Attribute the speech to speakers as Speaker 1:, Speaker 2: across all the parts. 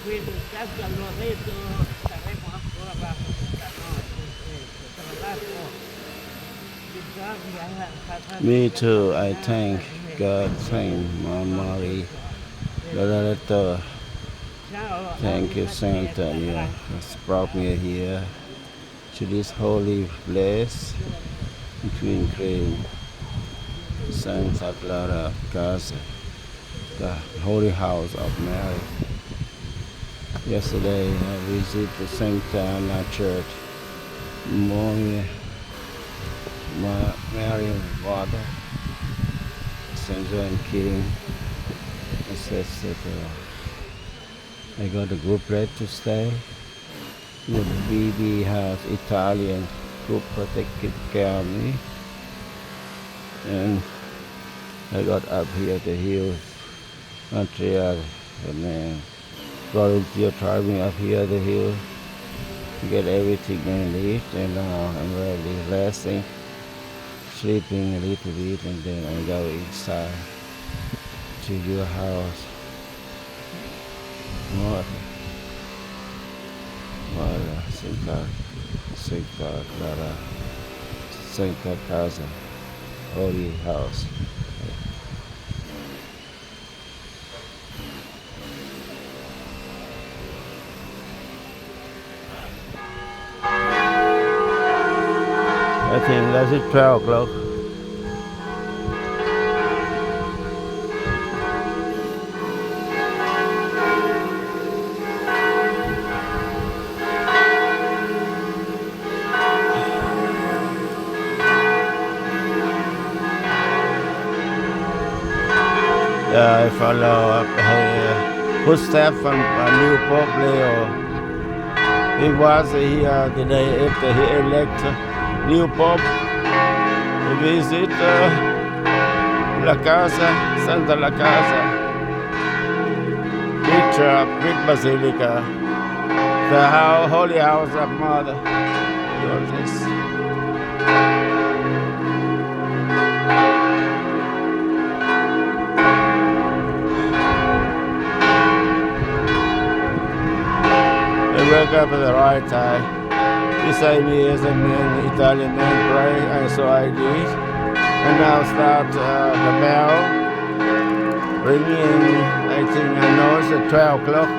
Speaker 1: Quindi cambia Loreto, saremo ancora traslato
Speaker 2: Me too. I thank God, thank Mama Marie, Loreto.
Speaker 1: Ciao,
Speaker 2: Thank you, Santa. You has brought me here to this holy place between Ukraine, Santa Clara, CASA, the holy house of Mary. Yesterday I visited the Saint Anna Church. Mary Water, St. John King. I said that I got a good place to stay. The BB has Italian group protected care of me. And I got up here the hill, Montreal, and volunteer driving up here the hill to get everything I need. And now I'm really resting, sleeping a little bit, and then I go inside to your house. Voilà, Saint CASA, holy house. I think that's it, 12 o'clock. I follow footsteps from new Pope Leo. He was here the day after he elected new Pope to visit La Casa, Santa La Casa, big church, big basilica, the holy house of Mother. All this. I woke up at the right time. Beside me is a man, Italian man praying, and so I did. And now start the bell ringing. I think I know it's at 12 o'clock.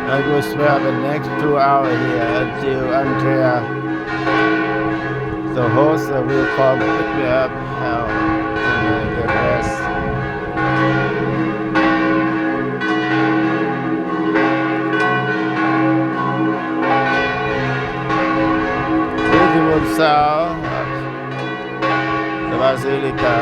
Speaker 2: I will spend the next 2 hours here until Andrea, the host, will come pick me up and I get rest. Beautiful sound, the BASILICA.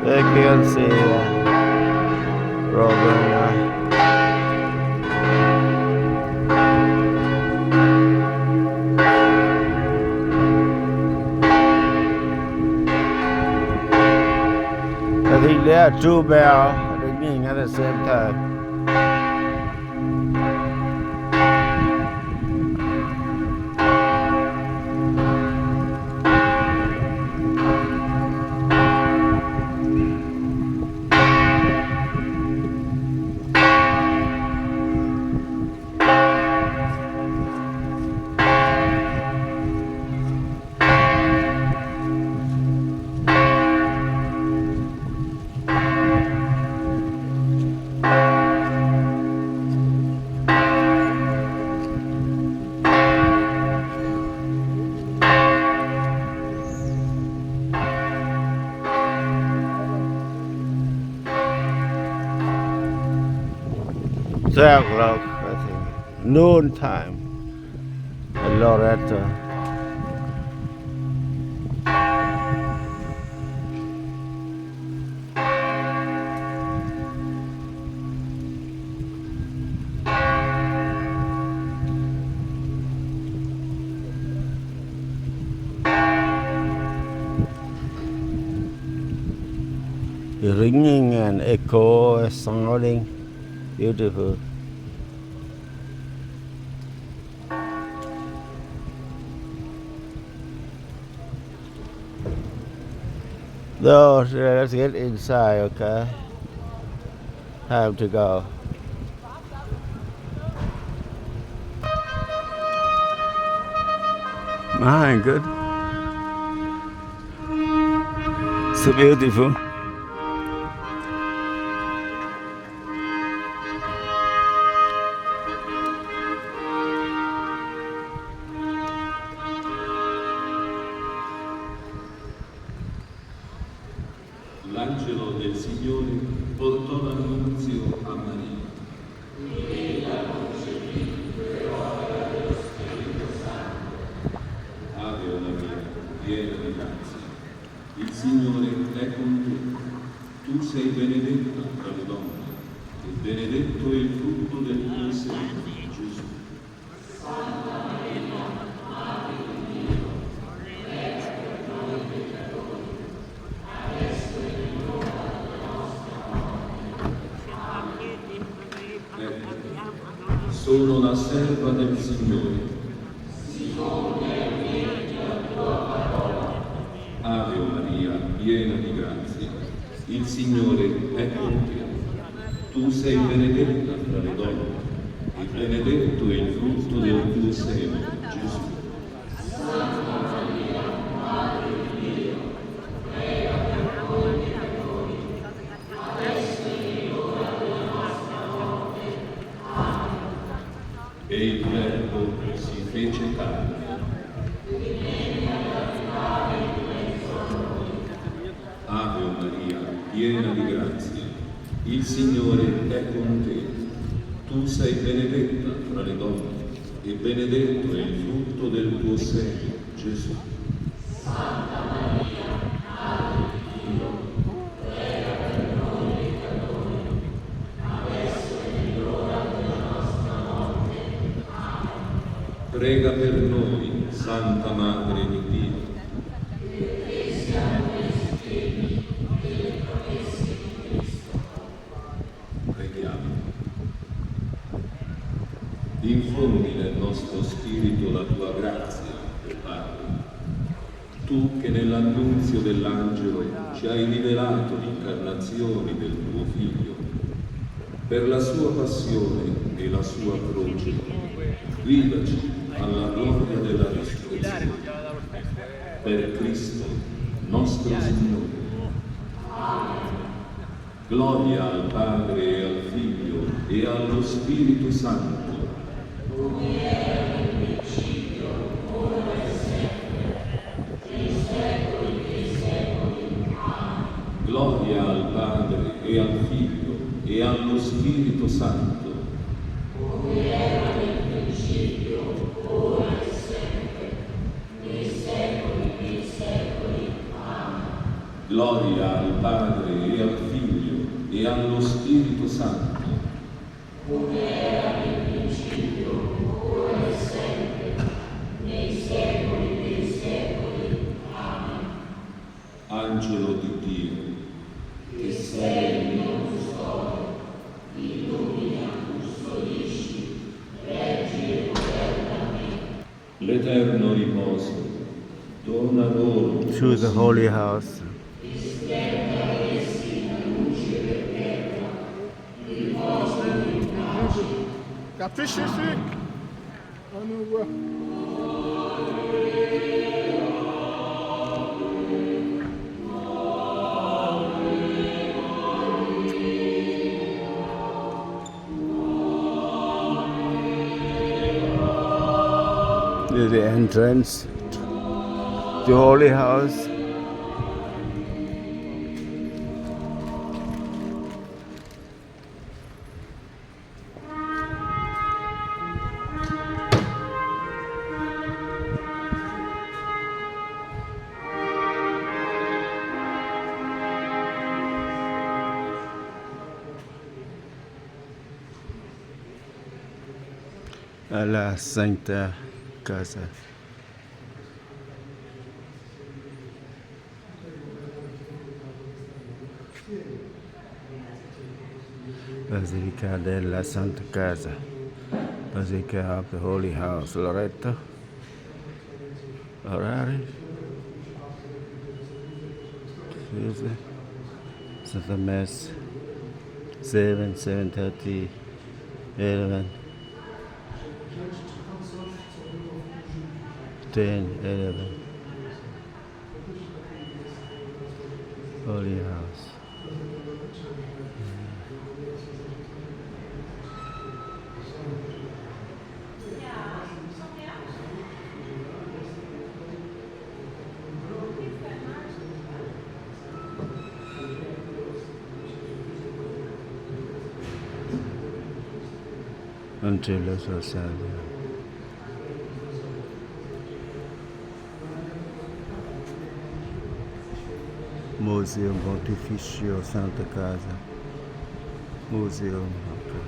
Speaker 2: I can see Robin. I think there are two bells ringing at the same time. O'clock, I think. Noon time at Loreto. ringing and echo sounding. Beautiful. So let's get inside, okay? Time to go. My good. So beautiful.
Speaker 3: L'angelo del Signore portò l'annunzio a Maria. Ave Maria, piena di grazia, il Signore è con te. Tu sei benedetta tra le donne, e benedetto è il frutto del tuo seno, Gesù. Sono la serva del Signore. Ave Maria, piena di grazia, il Signore è con te. Tu sei benedetta tra le donne, e benedetto è il frutto del tuo seno, Gesù. E il Verbo si fece carne. Ave Maria, piena di grazia, il Signore è con te. Tu sei benedetta fra le donne, e benedetto è il frutto del tuo seno, Gesù. Santa Maria, Madre di Dio, prega per noi peccatori, adesso è l'ora della nostra morte. Amen. Prega per noi, Santa Madre di Dio. Infondi nel nostro spirito la tua grazia, o Padre. Tu che nell'annunzio dell'angelo ci hai rivelato l'incarnazione del tuo Figlio, per la sua passione e la sua croce, guidaci alla gloria della risurrezione. Per Cristo, nostro Signore. Amen. Gloria al Padre e al Figlio e allo Spirito Santo, come era nel principio, ora e sempre, nei secoli dei secoli. Amen. Gloria al Padre e al Figlio e allo Spirito Santo, come era nel principio, ora e sempre, nei secoli dei secoli. Amen. Gloria al Padre e al Figlio e allo Spirito Santo, come era nel principio, ora e sempre, nei secoli dei secoli. Amen. Angelo di Dio, che sei il mio custode, illumina, custodisci, reggi e governa me. L'eterno riposo, dona loro
Speaker 2: To the holy house.
Speaker 1: Got fish this week? I know.
Speaker 2: This is the entrance to holy house. Alla Santa Casa. Basilica della Santa Casa, Basilica of the Holy House, Loreto, Orari, Tuesday, Santa Mass, 7, 7:30, 11, 10, 11, Holy House. Until the society. Museo Pontificio Santa Casa. Museo. Okay.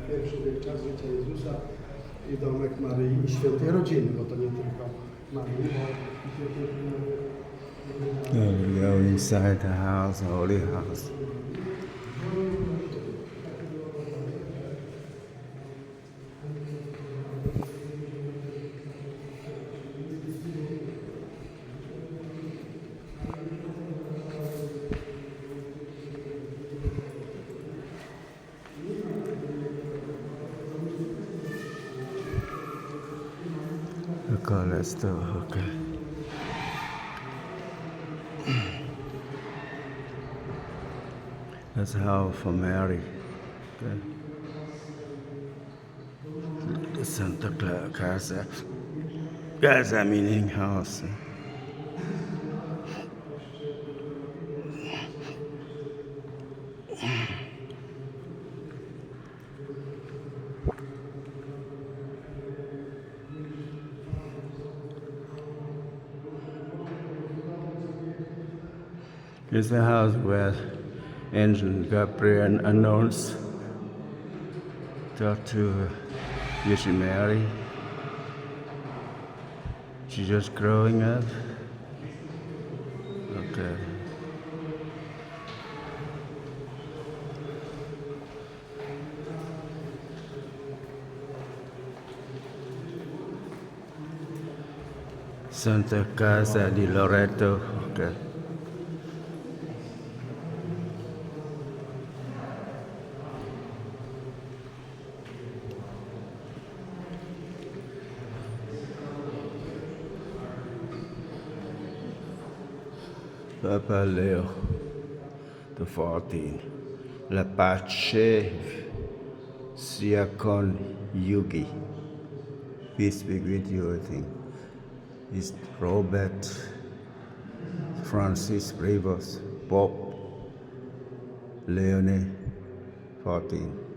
Speaker 4: Pierwszy wiek czas życia Jezusa i domek Maryi i świętej rodziny, bo to nie tylko Maryi, i świętej
Speaker 2: We go inside the house, holy house. Okay, let's do it. Okay. That's the house for Mary. Okay. The Santa Casa. Casa meaning house. It's the house where Angel Gabriel announced talk to Virgin Mary. She's just growing up. Okay. Santa Casa di Loreto. Okay. Papa Leo XIV. La pace sia con Yugi. Peace be with you, I think. It's Robert Francis Rivers, Pope Leone XIV.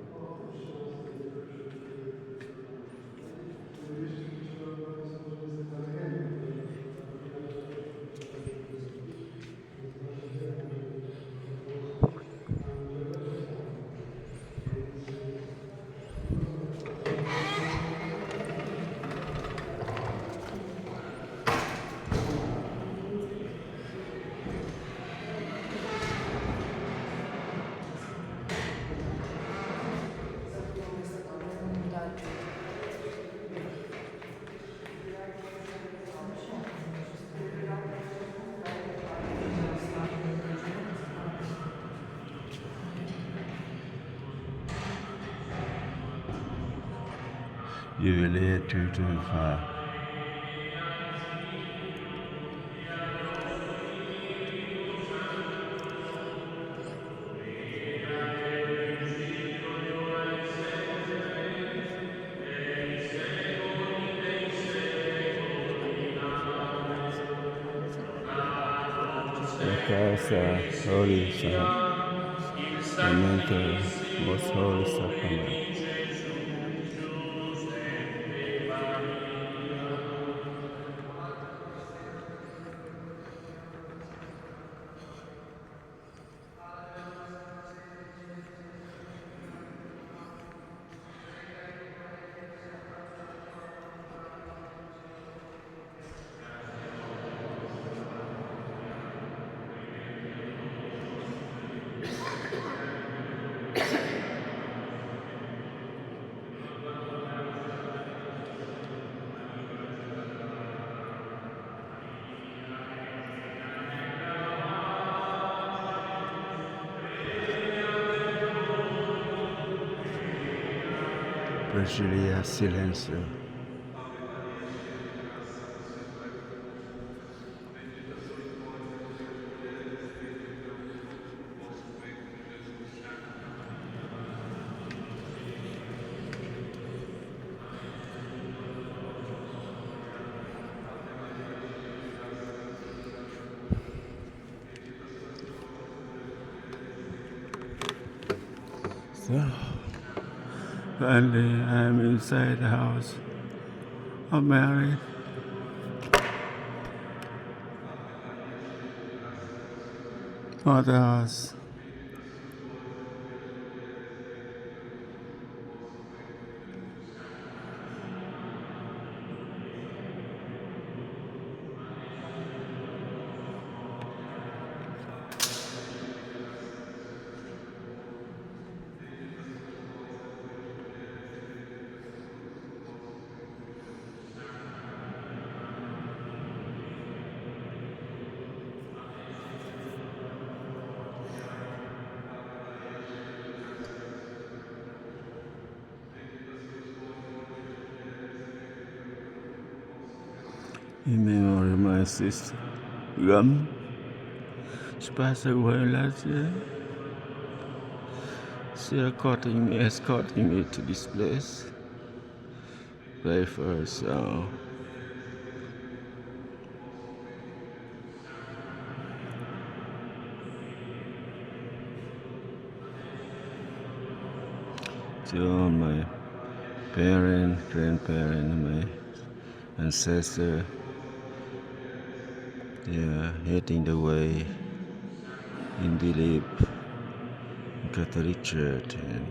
Speaker 2: Jubilee 225. The CASA, Holy Sacramento, Most Holy Sacrament. Brasilia Silencio. So, finally, I'm inside the house of Mary. Mother house. In memory of my sister, Rum. She passed away last year. She escorting me to this place. Play for her song. To all my parents, grandparents, my ancestors, they are heading the way in belief in Catholic Church, and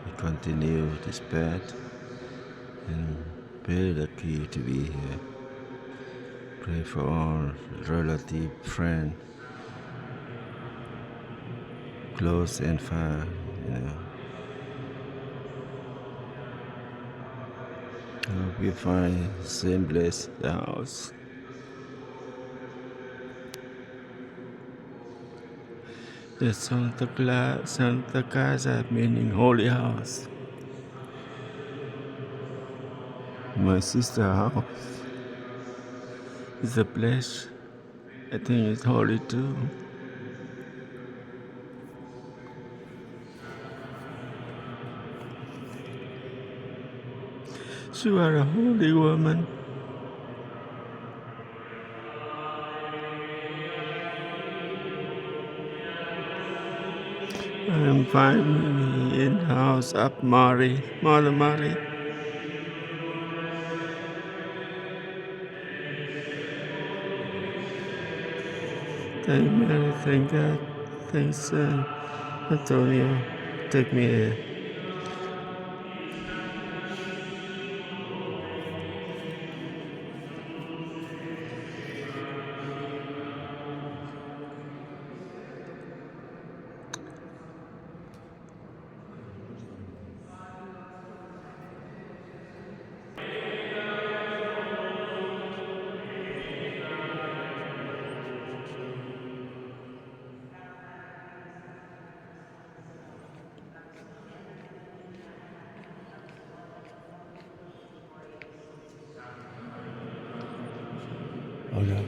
Speaker 2: we continue this path, and very lucky to be here. Pray for all relative, friends, close and far, I hope you find same blessed house. The Santa Casa, meaning holy house. My sister's house is a place. I think it's holy too. She was a holy woman. I'm finally in the house of Mother Mary. Thank Mary, thank God, thanks Antonio, take me here. Oh no,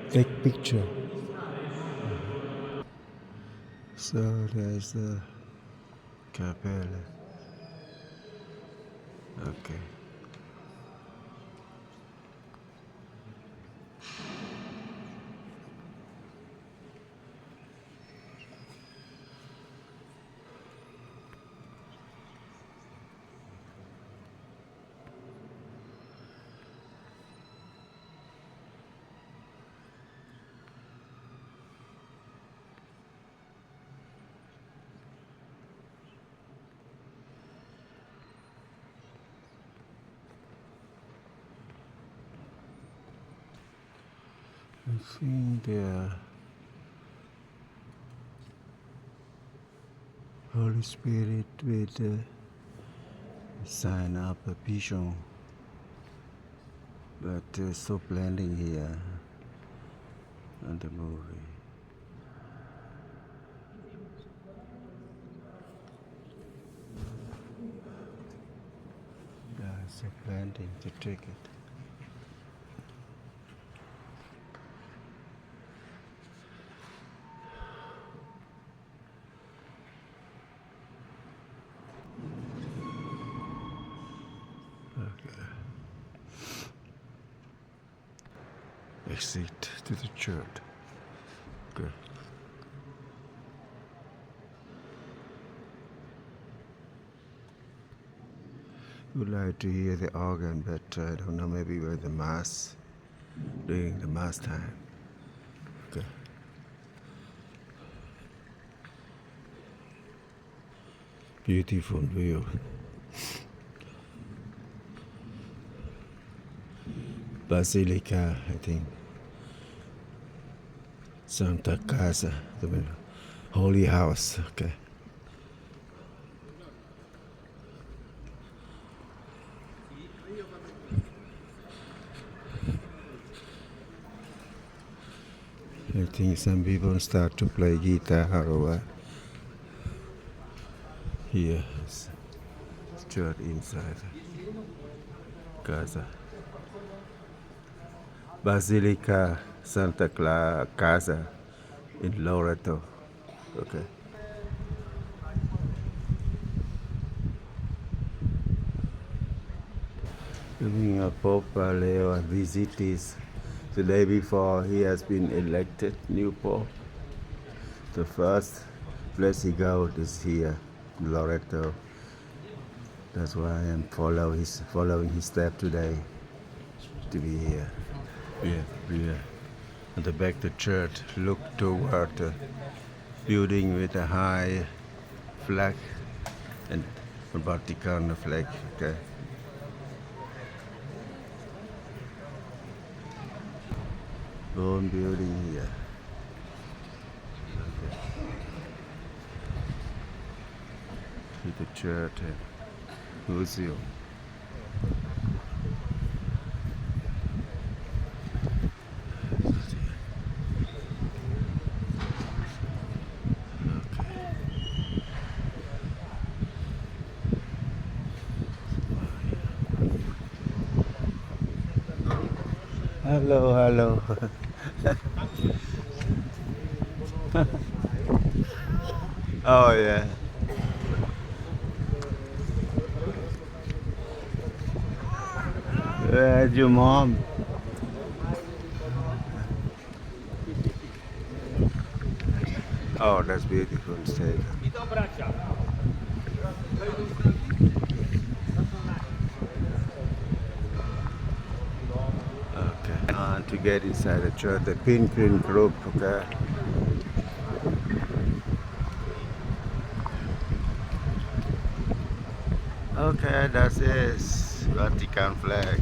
Speaker 2: take picture. So there's the capella. Okay. I think the Holy Spirit with the sign of a pigeon, but so blending here on the movie. So planting to take it. Okay. Exit to the church. Good. Would like to hear the organ, but I don't know, maybe with the mass, during the mass time. Okay. Beautiful view. Basilica, I think. Santa Casa, the holy house. Okay. I think some people start to play guitar or what. Here is church inside Casa. Basilica Santa Casa in Loreto. Okay. Looking at Pope Leo visited the day before he has been elected new Pope. The first place he goes is here, Loreto. That's why I am following his step today to be here. Yeah. At the back the church look toward the building with a high flag and a Vatican flag. Okay. Own building here. Okay. With the church and museum. Hello. Oh yeah. Where's your mom? Oh, that's beautiful state.
Speaker 1: Witam bracia.
Speaker 2: Okay. And to get inside the church, the Pinkrine group, okay. Okay, that's it. Vatican flag.